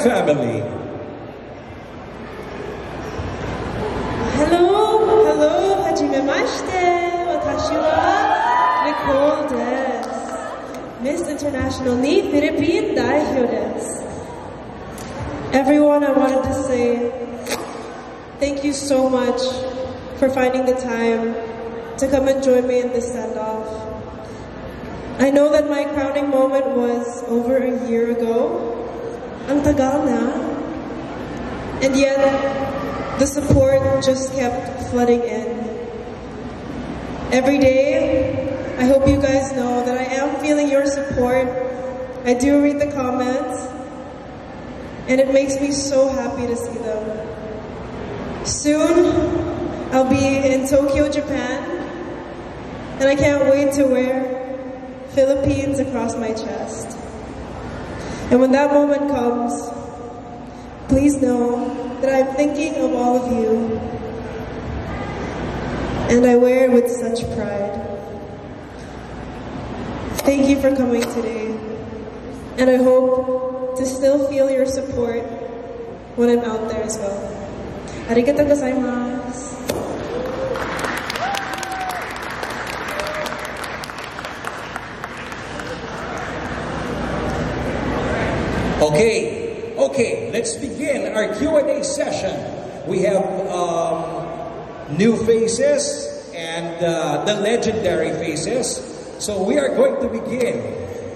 family. Hello, hajimemashite. Watashi wa Nicole desu. Miss International ni Philippine Daihyo desu. Everyone, I wanted to say thank you so much for finding the time to come and join me in this send-off. I know that my crowning moment was over a year ago. Ang tagal na. And yet, the support just kept flooding in. Every day, I hope you guys know that I am feeling your support. I do read the comments, and it makes me so happy to see them. Soon, I'll be in Tokyo, Japan, and I can't wait to wear Philippines across my chest. And when that moment comes, please know that I'm thinking of all of you, and I wear it with such pride. Thank you for coming today, and I hope to still feel your support when I'm out there as well. Arigatou gozaimasu. Okay, let's begin our Q&A session. We have new faces and the legendary faces. So we are going to begin.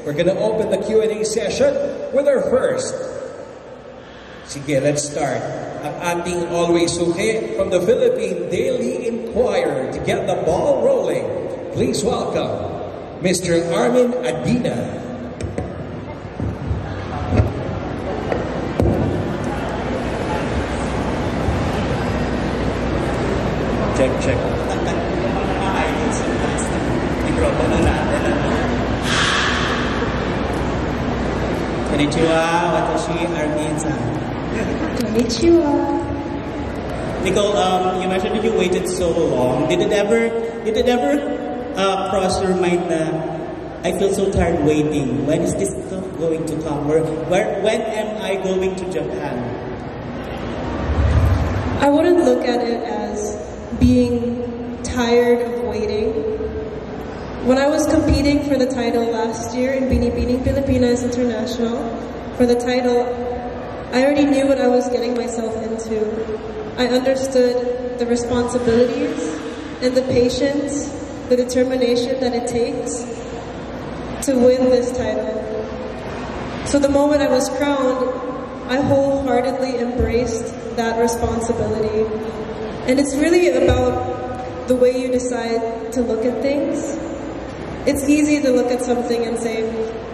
We're going to open the Q&A session with our first. Sige, let's start. Ang ating always suki from the Philippine Daily Inquirer to get the ball rolling. Please welcome Mr. Armin Adina. Check. Mikropono natin. Konnichiwa, watashi Armin-san. Konnichiwa. Nicole, you mentioned that you waited so long. Did it ever cross your mind that I feel so tired waiting? When is this stuff going to come? When am I going to Japan? I wouldn't look at it as being tired of waiting. When I was competing for the title last year in Binibining Pilipinas International, for the title, I already knew what I was getting myself into. I understood the responsibilities and the patience, the determination that it takes to win this title. So the moment I was crowned, I wholeheartedly embraced that responsibility. And it's really about the way you decide to look at things. It's easy to look at something and say,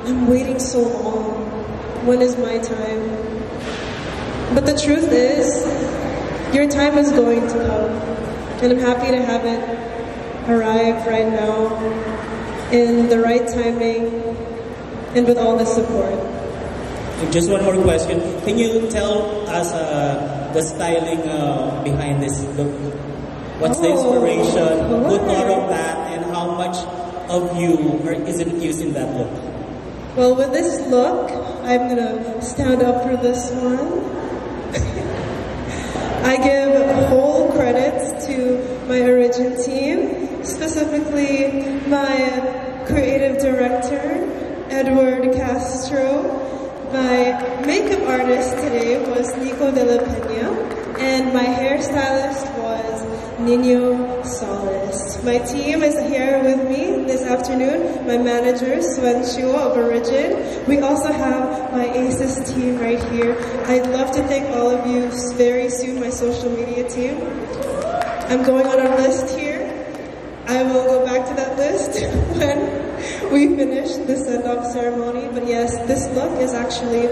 I'm waiting so long. When is my time? But the truth is, your time is going to come. And I'm happy to have it arrive right now in the right timing and with all the support. Just one more question. Can you tell us the styling behind this look? What's the inspiration? Who thought of that, and how much of you is infused in that look? Well, with this look, I'm gonna stand up for this one. I give whole credits to my origin team, specifically my creative director, Edward Castro. My makeup artist today was Nico de la Peña, and my hairstylist was Nino Solis. My team is here with me this afternoon, my manager, Swen Chua of Origin. We also have my ACES team right here. I'd love to thank all of you very soon, my social media team. I'm going on our list here. I will go back to that list when we finish the send-off ceremony. But yes, this look is actually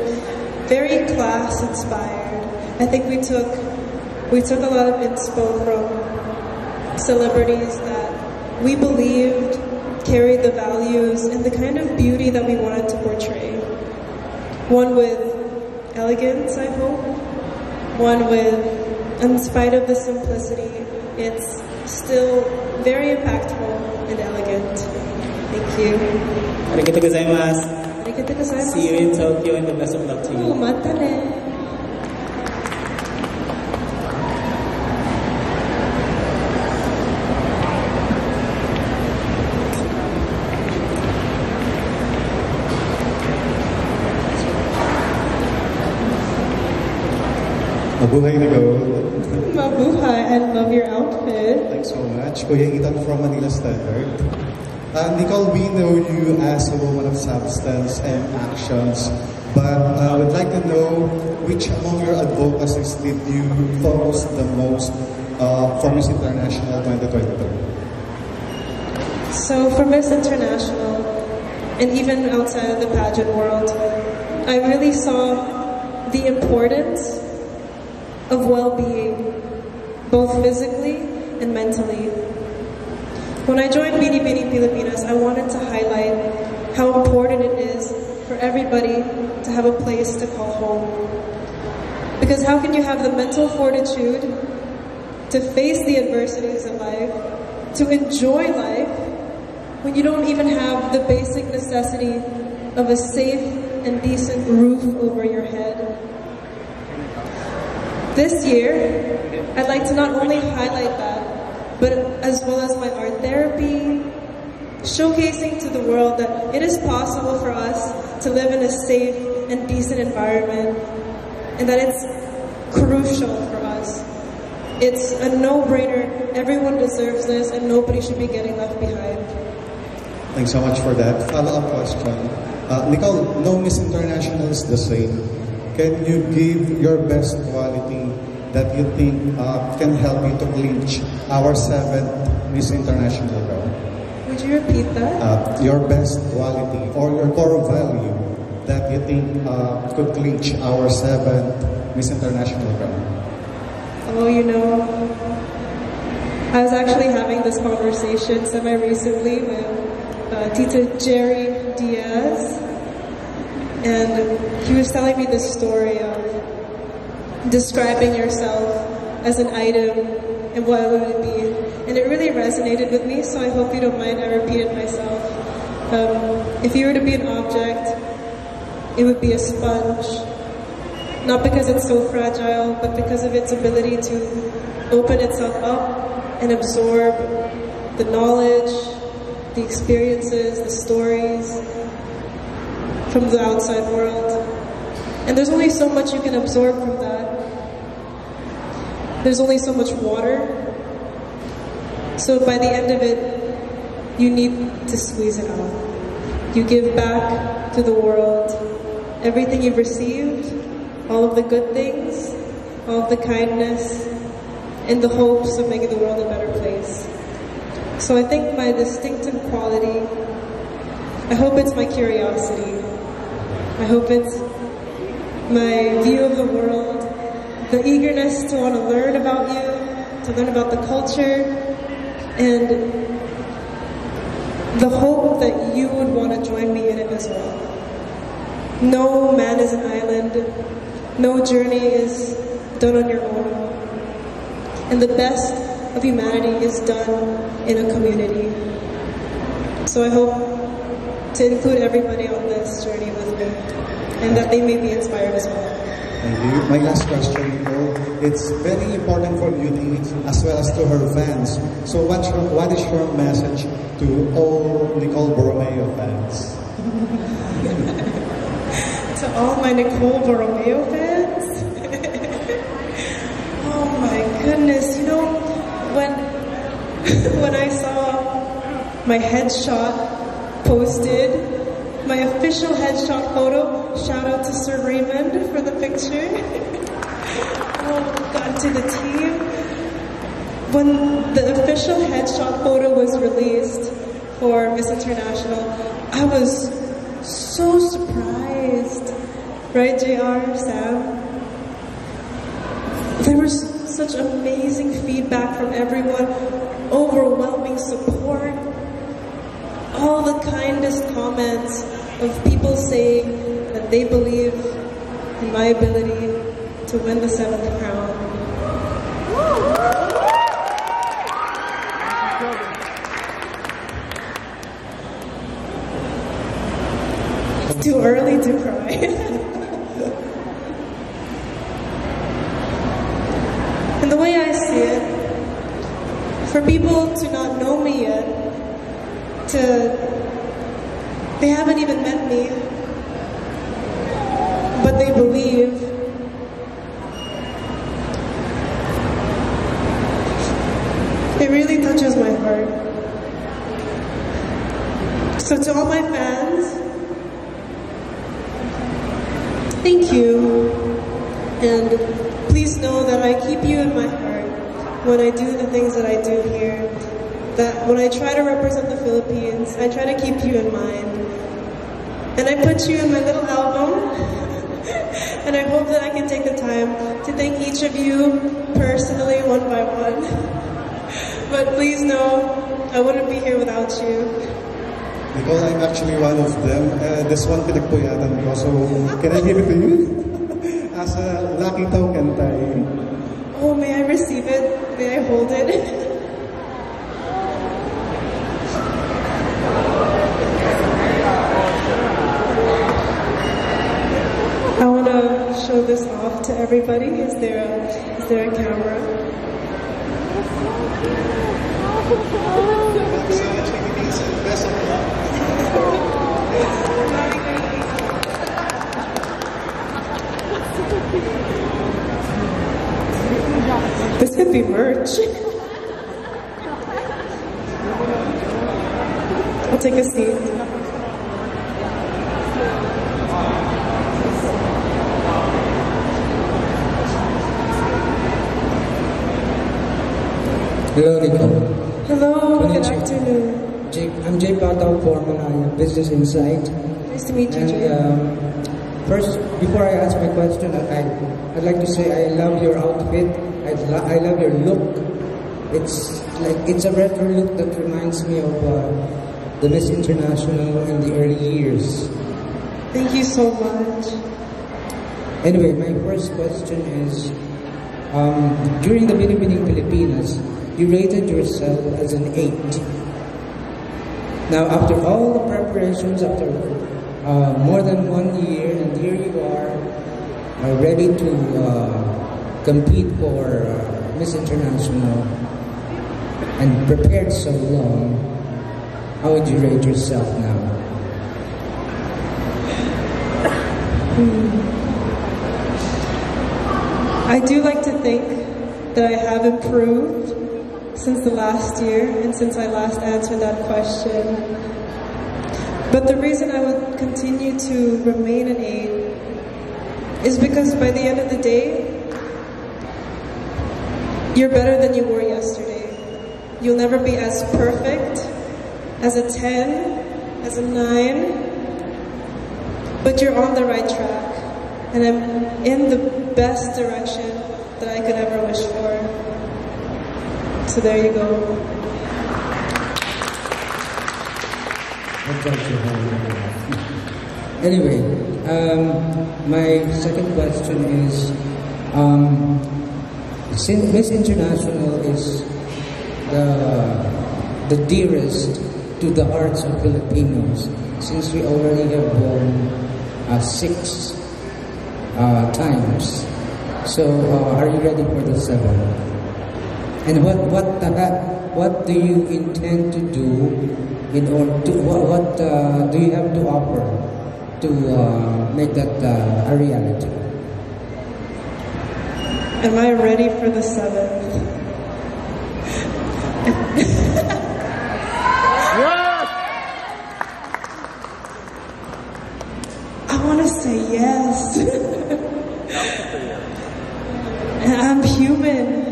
very class-inspired. I think we took a lot of inspo from celebrities that we believed carried the values and the kind of beauty that we wanted to portray. One with elegance, I hope. One with, in spite of the simplicity, it's still very impactful and elegant. Thank you. Arigatou gozaimasu. Arigatou gozaimasu. See you in Tokyo and the best of luck to you. Mata ne. Mabuhay Nicole. Mabuhay, I love your outfit. Thanks so much. Kuya Ethan from Manila Standard. Nicole, we know you as a woman of substance and actions, but I would like to know which among your advocacies did you focus the most for Miss International 2022? So for Miss International, and even outside of the pageant world, I really saw the importance of well-being, both physically and mentally. When I joined Bini Pilipinas, I wanted to highlight how important it is for everybody to have a place to call home. Because how can you have the mental fortitude to face the adversities of life, to enjoy life, when you don't even have the basic necessity of a safe and decent roof over your head? This year, I'd like to not only highlight that, but as well as my art therapy, showcasing to the world that it is possible for us to live in a safe and decent environment, and that it's crucial for us. It's a no-brainer. Everyone deserves this, and nobody should be getting left behind. Thanks so much for that. Follow-up question. Nicole, no Miss International is the same. Can you give your best quality that you think can help you to clinch our 7th Miss International gown? Would you repeat that? Your best quality or your core value that you think could clinch our 7th Miss International gown? Oh, you know, I was actually having this conversation semi-recently with Tita Jerry Diaz, and he was telling me this story of describing yourself as an item and what would it be, and it really resonated with me, so I hope you don't mind I repeat it myself. If you were to be an object, it would be a sponge, not because it's so fragile, but because of its ability to open itself up and absorb the knowledge, the experiences, the stories from the outside world. And there's only so much you can absorb from that. There's only so much water. So by the end of it, you need to squeeze it out. You give back to the world everything you've received, all of the good things, all of the kindness, in the hopes of making the world a better place. So I think my distinctive quality, I hope it's my curiosity. I hope it's my view of the world, the eagerness to want to learn about you, to learn about the culture, and the hope that you would want to join me in it as well. No man is an island. No journey is done on your own. And the best of humanity is done in a community. So I hope to include everybody on this journey with me, and that they may be inspired as well. Thank you. My last question, Nicole. It's very important for Youre as well as to her fans. So what is your message to all Nicole Borromeo fans? To all my Nicole Borromeo fans? Oh my goodness, you know, when I saw my headshot posted, my official headshot photo, shout out to Sir Raymond for the picture. Oh, God, to the team. When the official headshot photo was released for Miss International, I was so surprised. Right, JR, Sam? There was such amazing feedback from everyone, overwhelming support, all the kindest comments of people saying that they believe in my ability to win the 7th crown. It's too early to cry. And the way I see it, for people to not know me yet, they haven't even met me, but they believe And please know that I keep you in my heart when I do the things that I do here. That when I try to represent the Philippines, I try to keep you in mind. And I put you in my little album. And I hope that I can take the time to thank each of you personally, one by one. But please know, I wouldn't be here without you. Nicole, I'm actually one of them. This one pinagpuyatan ko, so can I give it to you? As a lucky token tayo. Oh, may I receive it? May I hold it? I want to show this off to everybody. Is there a camera? Best of luck. This could be merch. I'll take a seat. Hello, Nicole. Hello, good afternoon. I'm Jay Patao from Business Insight. Nice to meet you, Jay. First, before I ask my question, I'd like to say I love your outfit. I love your look. It's a retro look that reminds me of the Miss International in the early years. Thank you so much. Anyway, my first question is, during the Binibining Pilipinas, you rated yourself as an 8. Now, after all the preparations, after more than 1 year, and here you are ready to compete for Miss International, and prepared so long, how would you rate yourself now? I do like to think that I have improved since the last year and since I last answered that question. But the reason I would continue to remain an 8 is because by the end of the day, you're better than you were yesterday. You'll never be as perfect as a 10, as a 9, but you're on the right track. And I'm in the best direction that I could ever wish for. So there you go. Anyway, my second question is, since Miss International is the dearest to the hearts of Filipinos, since we already have won 6 times, so are you ready for the 7th? And what do you intend to do in order to what do you have to offer to make that a reality? Am I ready for the 7th? Yes! I want to say yes. I'm human.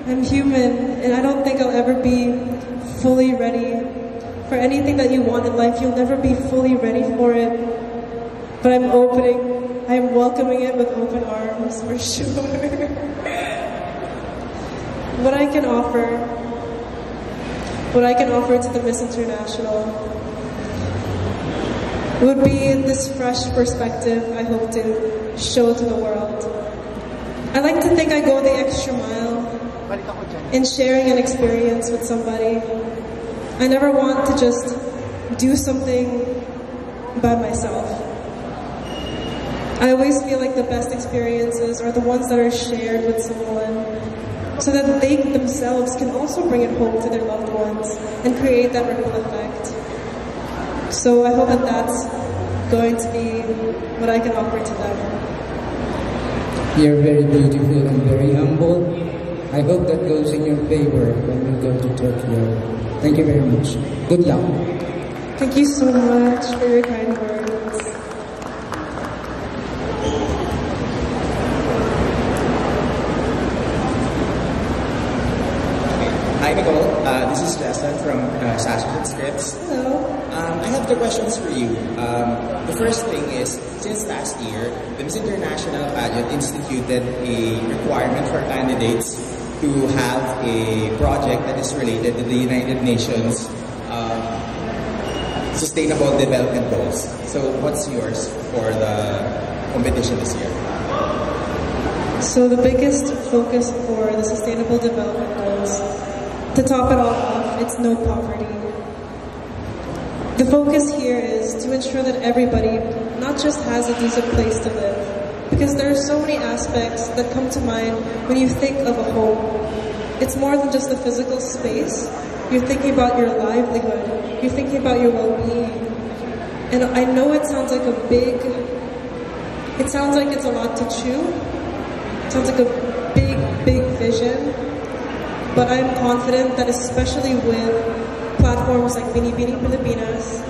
I'm human, and I don't think I'll ever be fully ready for anything that you want in life. You'll never be fully ready for it. But I'm welcoming it with open arms, for sure. What I can offer to the Miss International would be this fresh perspective I hope to show to the world. I like to think I go the extra mile in sharing an experience with somebody. I never want to just do something by myself. I always feel like the best experiences are the ones that are shared with someone, so that they themselves can also bring it home to their loved ones and create that ripple effect. So I hope that that's going to be what I can offer to them. You're very beautiful and very humble. I hope that goes in your favor when we go to Tokyo. Thank you very much. Good luck. Thank you so much for your kind words. This is Justin from Saturday Scripts. Hello. I have two questions for you. The first thing is, since last year, the Miss International pageant instituted a requirement for candidates to have a project that is related to the United Nations Sustainable Development Goals. So what's yours for the competition this year? So the biggest focus for the Sustainable Development Goals, to top it all off, it's no poverty. The focus here is to ensure that everybody not just has a decent place to live, because there are so many aspects that come to mind when you think of a home. It's more than just the physical space. You're thinking about your livelihood. You're thinking about your well-being. And I know it sounds like it's a lot to chew. It sounds like a big vision. But I'm confident that especially with platforms like Bini Bini Pilipinas,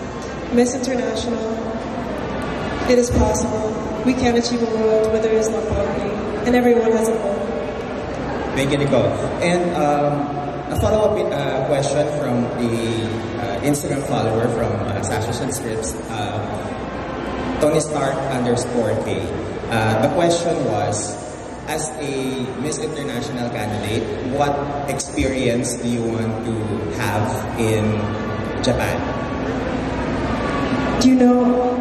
Miss International, it is possible. We can achieve a world where there is no poverty and everyone has a home. Thank you, Nicole. And a follow-up question from the Instagram follower from Sashes and Scripts, Tony Stark _K. The question was, as a Miss International candidate, what experience do you want to have in Japan? Do you know,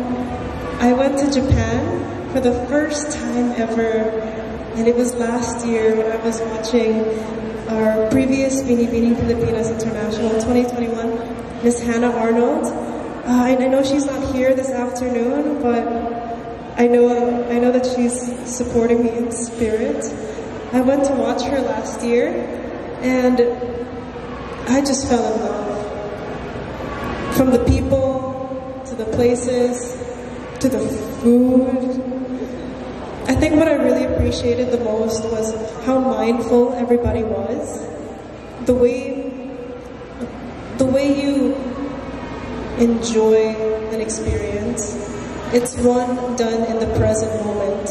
I went to Japan for the first time ever, and it was last year when I was watching our previous Bini Bini Pilipinas International 2021, Miss Hannah Arnold. I know she's not here this afternoon, but I know that she's supporting me in spirit. I went to watch her last year, and I just fell in love. From the people, to the places, to the food. I think what I really appreciated the most was how mindful everybody was. The way you enjoy an experience. It's one done in the present moment.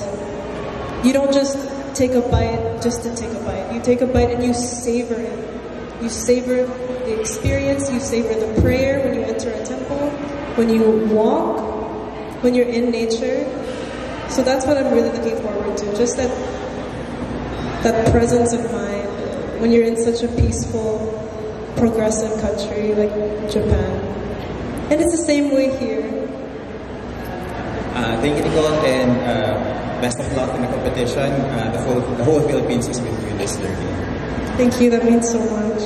You don't just take a bite just to take a bite. You take a bite and you savor it. You savor the experience, you savor the prayer when you enter a temple, when you walk, when you're in nature. So that's what I'm really looking forward to. Just that presence of mind when you're in such a peaceful, progressive country like Japan. And it's the same way here. Thank you, Nicole, and best of luck in the competition. The whole Philippines is with you this Thursday. Thank you, that means so much.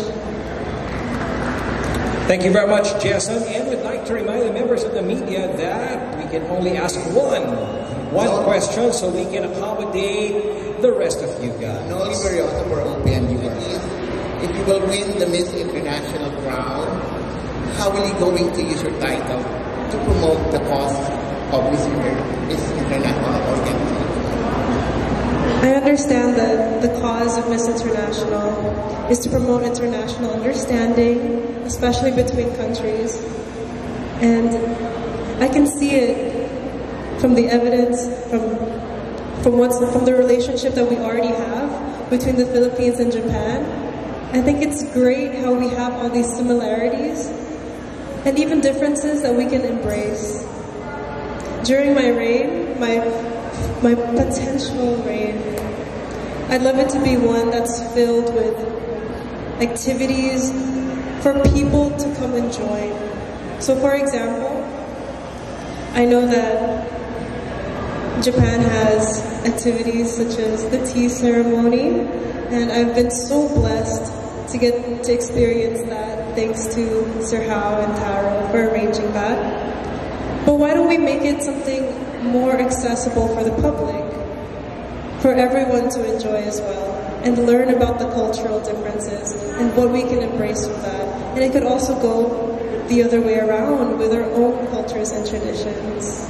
Thank you very much, Jason. And we'd like to remind the members of the media that we can only ask one question so we can accommodate the rest of you guys. No, we're open. If you will win the Miss International crown, how will you going to use your title to promote the cause of Miss International organization? I understand that the cause of Miss International is to promote international understanding, especially between countries. And I can see it from the evidence, from the relationship that we already have between the Philippines and Japan. I think it's great how we have all these similarities and even differences that we can embrace. During my reign, my potential reign, I'd love it to be one that's filled with activities for people to come and join. So for example, I know that Japan has activities such as the tea ceremony, and I've been so blessed to get to experience that thanks to Sir Hao and Taro for arranging that. But why don't we make it something more accessible for the public, for everyone to enjoy as well, and learn about the cultural differences and what we can embrace from that. And it could also go the other way around with our own cultures and traditions.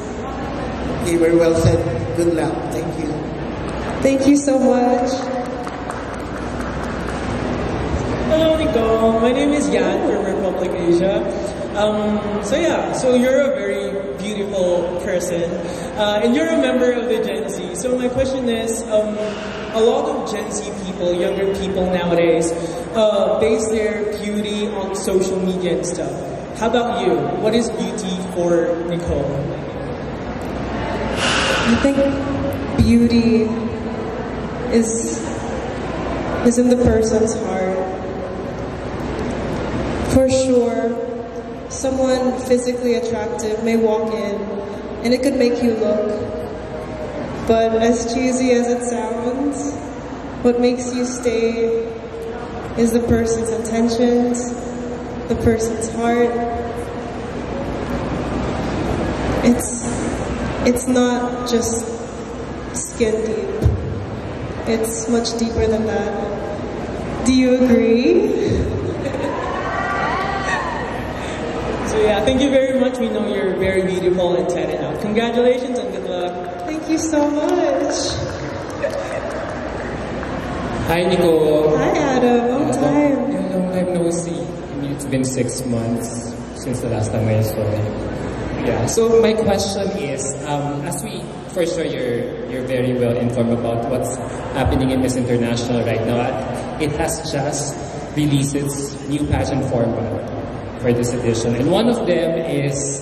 Okay, very well said. Good luck. Thank you. Thank you so much. Hello, Nicole. My name is Yan from Republic Asia. So yeah, so you're a very beautiful person, and you're a member of the Gen Z. So my question is, a lot of Gen Z people, younger people nowadays, base their beauty on social media and stuff. How about you? What is beauty for Nicole? I think beauty is in the person's heart. For sure, someone physically attractive may walk in and it could make you look. But as cheesy as it sounds, what makes you stay is the person's intentions, the person's heart. It's not just skin deep. It's much deeper than that. Do you agree? So yeah, thank you very much. We know you're very beautiful and talented. Congratulations and good luck. Thank you so much. Hi, Nicole. Hi, Adam. Long time. Long time no see. It's been 6 months since the last time I saw you. Yeah. So my question is, as we, for sure, you're very well informed about what's happening in Miss International right now. It has just released its new pageant format for this edition, and one of them is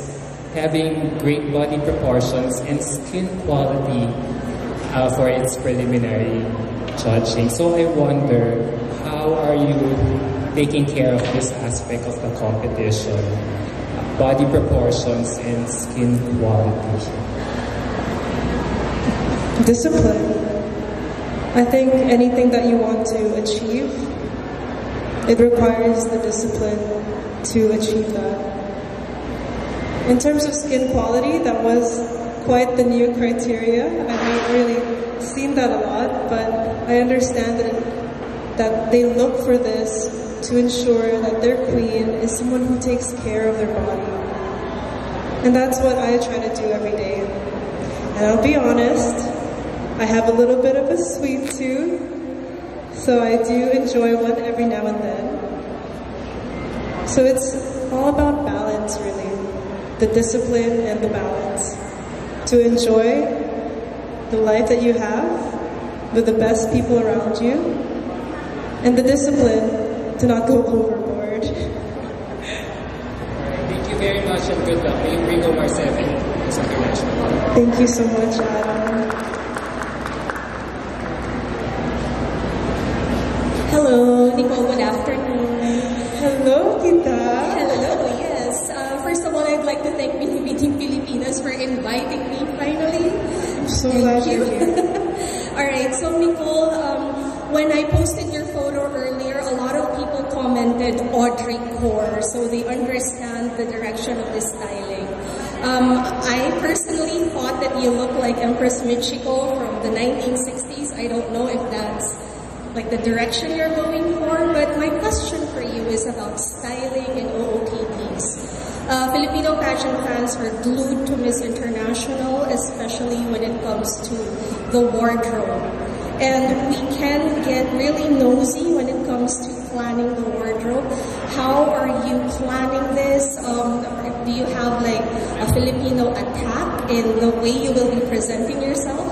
having great body proportions and skin quality for its preliminary judging. So I wonder, how are you taking care of this aspect of the competition? Body proportions and skin quality. Discipline. I think anything that you want to achieve, it requires the discipline to achieve that. In terms of skin quality, that was quite the new criteria. I haven't really seen that a lot, but I understand that they look for this to ensure that their queen is someone who takes care of their body. And that's what I try to do every day. And I'll be honest, I have a little bit of a sweet tooth, so I do enjoy one every now and then. So it's all about balance, really. The discipline and the balance. To enjoy the life that you have with the best people around you, and the discipline to not go overboard. Thank you very much and good luck. May you bring home our 7 Miss International. Thank you so much, Adam. Hello, Nicole, good afternoon. Hello, Tita. Hello, yes. First of all, I'd like to thank Team Pilipinas for inviting me finally. I'm so glad you're here. Alright, so Nicole, when I posted your photo earlier, a lot of people commented Audrey core, so they understand the direction of the styling. I personally thought that you look like Empress Michiko from the 1960s. I don't know if that's like the direction you're going for, but my question for you is about styling and OOTDs. Filipino pageant fans are glued to Miss International, especially when it comes to the wardrobe. And we can get really nosy when it comes to planning the wardrobe. How are you planning this? Do you have like a Filipino attack in the way you will be presenting yourself?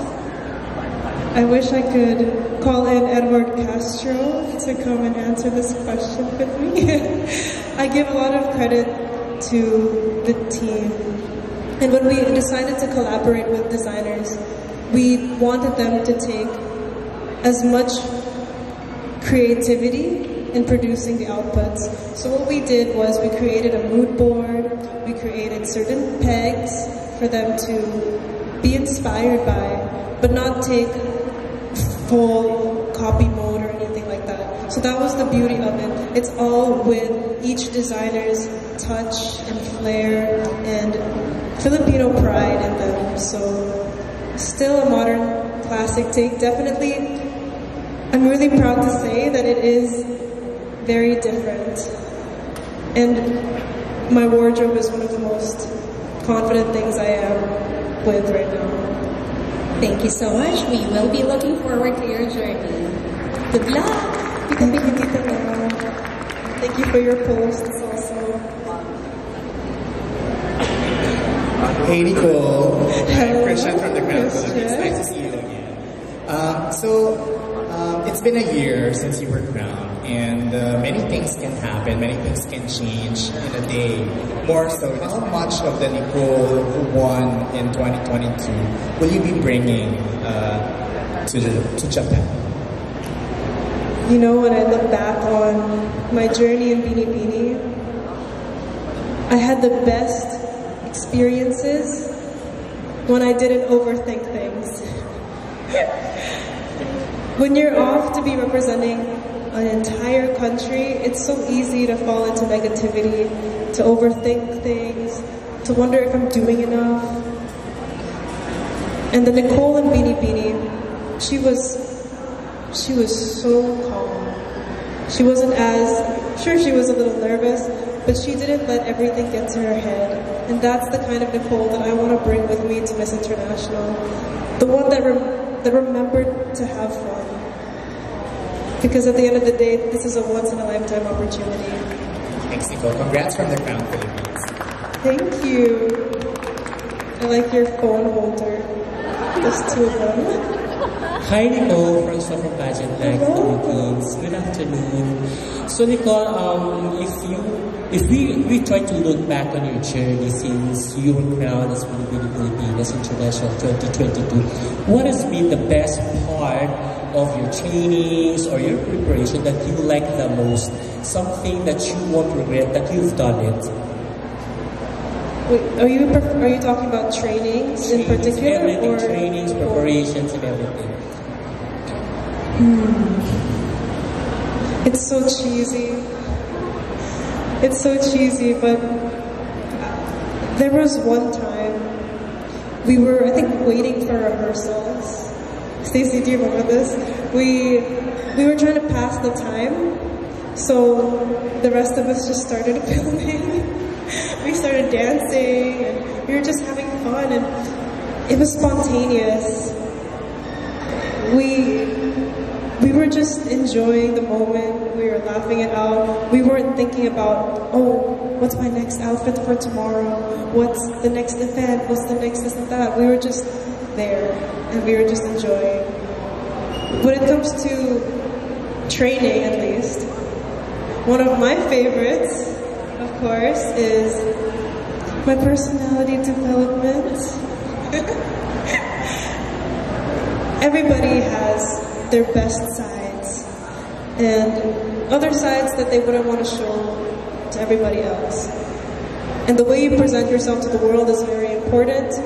I wish I could call in Edward Castro to come and answer this question with me. I give a lot of credit to the team. And when we decided to collaborate with designers, we wanted them to take as much creativity in producing the outputs. So what we did was we created a mood board, we created certain pegs for them to be inspired by, but not take full copy mode or anything like that. So that was the beauty of it. It's all with each designer's touch and flair and Filipino pride in them. So still a modern classic take. Definitely, I'm really proud to say that it is very different. And my wardrobe is one of the most confident things I am with right now. Thank you so much. We will be looking forward to your journey. Good luck. Thank you, Tita Mama. Thank you for your posts also. Hey Nicole, Hello, I'm Christian from the Crown Christian. Philippines. Nice to see you again. It's been a year since you were crowned, and many things can happen, many things can change in a day. More so, how much of the Nicole who won in 2022 will you be bringing to Japan? You know, when I look back on my journey in Bini Bini, I had the best experiences when I didn't overthink things. When you're off to be representing an entire country, it's so easy to fall into negativity, to overthink things, to wonder if I'm doing enough. And the Nicole in Bini Bini, she was so calm. She wasn't sure she was a little nervous, but she didn't let everything get to her head. And that's the kind of Nicole that I want to bring with me to Miss International. The one that remembered to have fun. Because at the end of the day, this is a once-in-a-lifetime opportunity. Thanks, Nicole. Congrats from the Crown Philippines. Thank you. I like your phone holder. There's two of them. Hi Nicole, from Pageant Philippines. Good afternoon. So Nicole, if we try to look back on your journey since you were crowned as Philippines International 2022, what has been the best part of your trainings or your preparation that you like the most? Something that you won't regret that you've done it? Wait, are you talking about trainings in particular? Everything, or trainings, preparations, and everything. It's so cheesy. It's so cheesy, but there was one time we were, I think, waiting for rehearsals. Stacey, do you remember this? We were trying to pass the time, so the rest of us just started filming. We started dancing, and we were just having fun, and it was spontaneous. We were just enjoying the moment. We were laughing it out. We weren't thinking about, oh, what's my next outfit for tomorrow? What's the next event? What's the next this and that? We were just there, and we were just enjoying. When it comes to training, at least, one of my favorites, of course, is my personality development. Everybody has their best sides and other sides that they wouldn't want to show to everybody else. And the way you present yourself to the world is very important.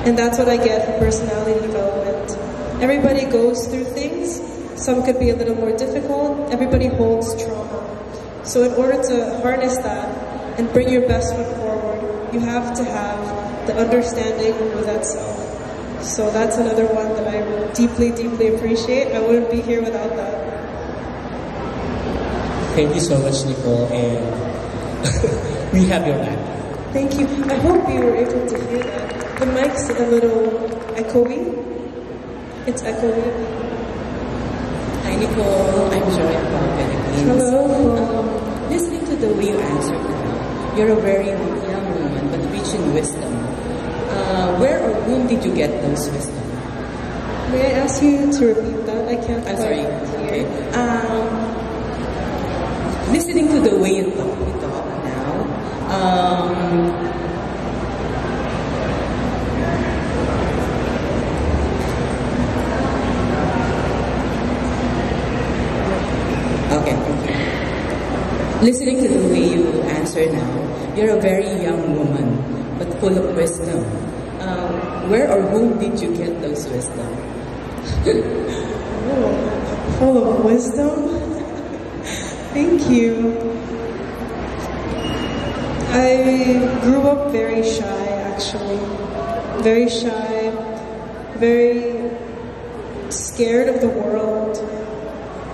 And that's what I get from personality development. Everybody goes through things. Some could be a little more difficult. Everybody holds trauma. So in order to harness that and bring your best foot forward, you have to have the understanding with that self. So that's another one that I deeply, deeply appreciate. I wouldn't be here without that. Thank you so much, Nicole, and we have your back. Thank you. I hope you were able to hear that. The mic's a little echoey. It's echoey. Hi Nicole, I'm Joy from Philippines. Hello. Listening to the way you answered now, you're a very young woman but rich in wisdom. Where or whom did you get those wisdom? May I ask you to repeat that? I can't I'm quite sorry. hear. Okay. Listening to the way you talk now, okay. Listening to the way you answer now, you're a very young woman, but full of wisdom. Where or whom did you get those wisdom? Oh, full of wisdom? Thank you. I grew up very shy, actually. Very shy, very scared of the world,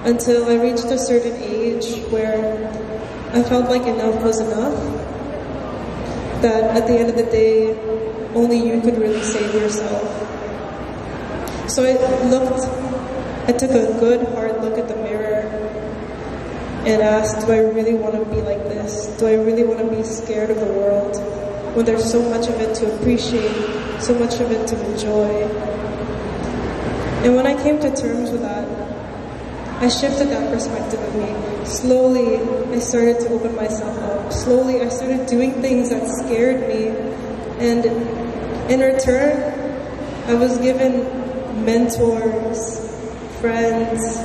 until I reached a certain age where I felt like enough was enough. That at the end of the day, only you could really save yourself. So I took a good hard look at the mirror and asked, do I really want to be like this? Do I really want to be scared of the world? when there's so much of it to appreciate, so much of it to enjoy. And when I came to terms with that, I shifted that perspective of me. Slowly, I started to open myself up. Slowly, I started doing things that scared me. And in return, I was given mentors, friends,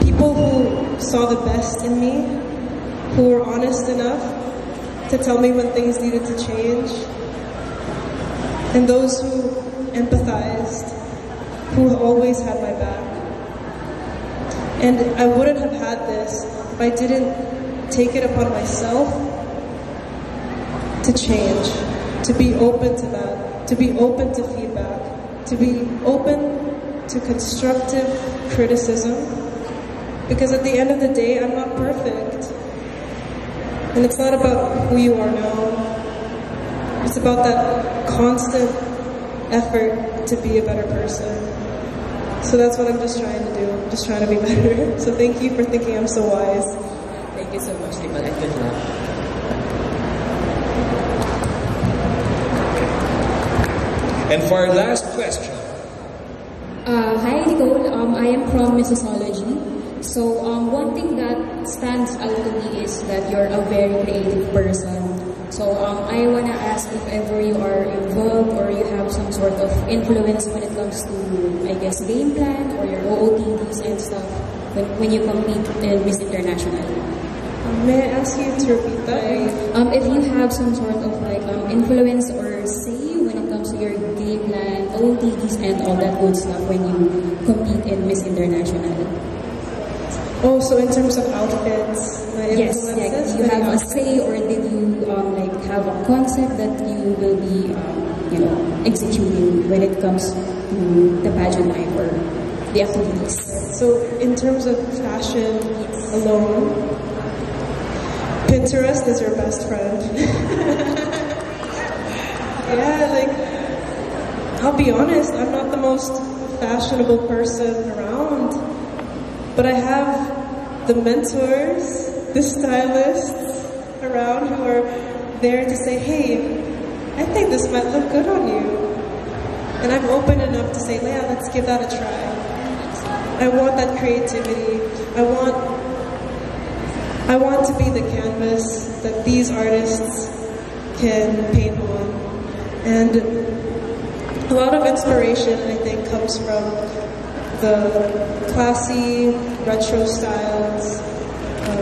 people who saw the best in me, who were honest enough to tell me when things needed to change, and those who empathized, who always had my back. And I wouldn't have had this if I didn't take it upon myself to change, to be open to that, to be open to feedback, to be open to constructive criticism. Because at the end of the day, I'm not perfect. And it's not about who you are now. It's about that constant effort to be a better person. So that's what I'm just trying to do. I'm just trying to be better. So thank you for thinking I'm so wise. Thank you so much, Nicole, and good luck. And for our last question. Hi Nicole, I am from Mississology. So one thing that stands out to me is that you're a very creative person. So I want to ask if ever you are involved or you have some sort of influence when it comes to, I guess, game plan or your OOTDs and stuff when you compete in Miss International. May I ask you to repeat that? If you have some sort of like influence or say when it comes to your game plan, OOTDs and all that good stuff when you compete in Miss International. Oh, so in terms of outfits, yes, like you have a say, or did you like have a concept that you will be, executing when it comes to the pageant life or the activities? So in terms of fashion alone, Pinterest is your best friend. Yeah, like I'll be honest, I'm not the most fashionable person around. But I have the mentors, the stylists around who are there to say, hey, I think this might look good on you. And I'm open enough to say, yeah, let's give that a try. I want that creativity. I want to be the canvas that these artists can paint on. And a lot of inspiration, I think, comes from the classy, retro styles,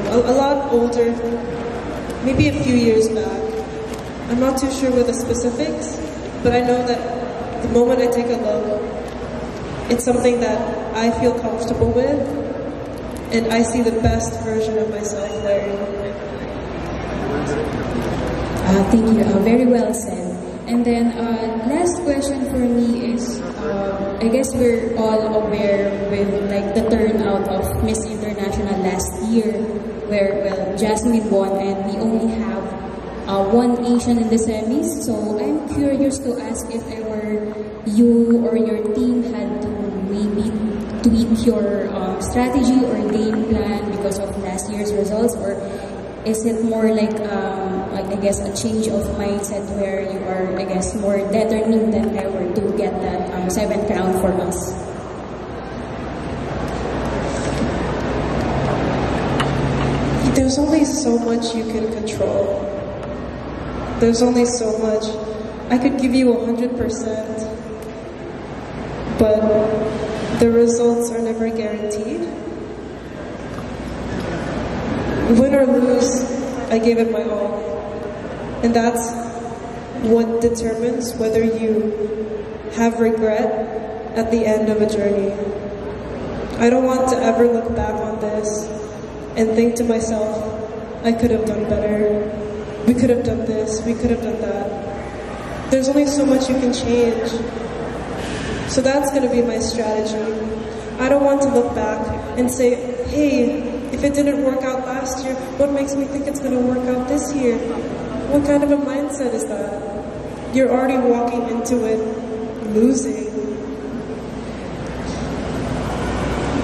a lot older, maybe a few years back. I'm not too sure with the specifics, but I know that the moment I take a look, it's something that I feel comfortable with, and I see the best version of myself wearing. Thank you, very well said. And then last question for me is, I guess we're all aware with like the turnout of Miss International last year, where well Jasmine won and we only have one Asian in the semis. So I'm curious to ask if ever you or your team had to maybe tweak your strategy or game plan because of last year's results, or is it more like I guess a change of mindset where you are, I guess, more determined than ever to get that 7th crown for us? There's only so much you can control. There's only so much. I could give you 100%, but the results are never guaranteed. Win or lose, I gave it my all. And that's what determines whether you have regret at the end of a journey. I don't want to ever look back on this and think to myself, I could have done better. We could have done this, we could have done that. There's only so much you can change. So that's going to be my strategy. I don't want to look back and say, hey, if it didn't work out last year, what makes me think it's going to work out this year? What kind of a mindset is that? You're already walking into it losing.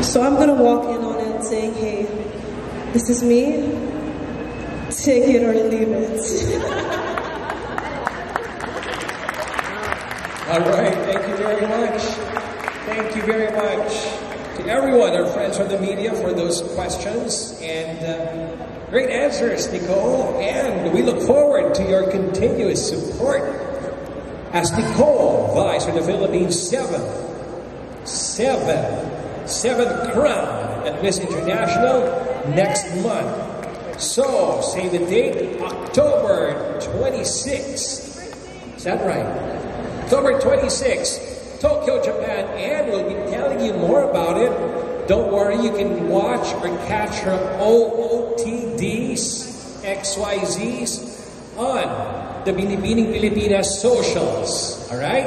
So I'm going to walk in on it saying, hey, this is me. Take it or leave it. All right, thank you very much. Thank you very much to everyone, our friends from the media, for those questions and great answers, Nicole. And we look forward to your continuous support as Nicole vies for the Philippines' seventh crown at Miss International next month. So, save the date, October 26th. Is that right? October 26th, Tokyo, Japan, and we'll be telling you more about it. Don't worry, you can watch or catch her OOTDs, XYZs on the Binibining Pilipinas socials. Alright?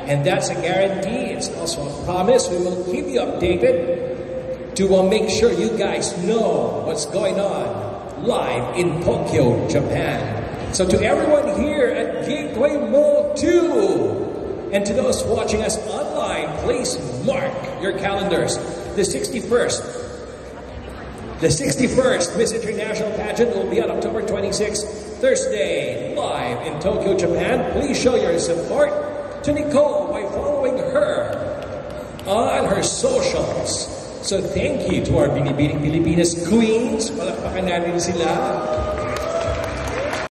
And that's a guarantee. It's also a promise. We will keep you updated to make sure you guys know what's going on live in Tokyo, Japan. So to everyone here at Gateway Mall 2, and to those watching us online, please mark your calendars. The 61st Miss International pageant will be on October 26th, Thursday, live in Tokyo, Japan. Please show your support to Nicole by following her on her socials. So thank you to our Binibining Pilipinas queens. Palakpakan natin sila.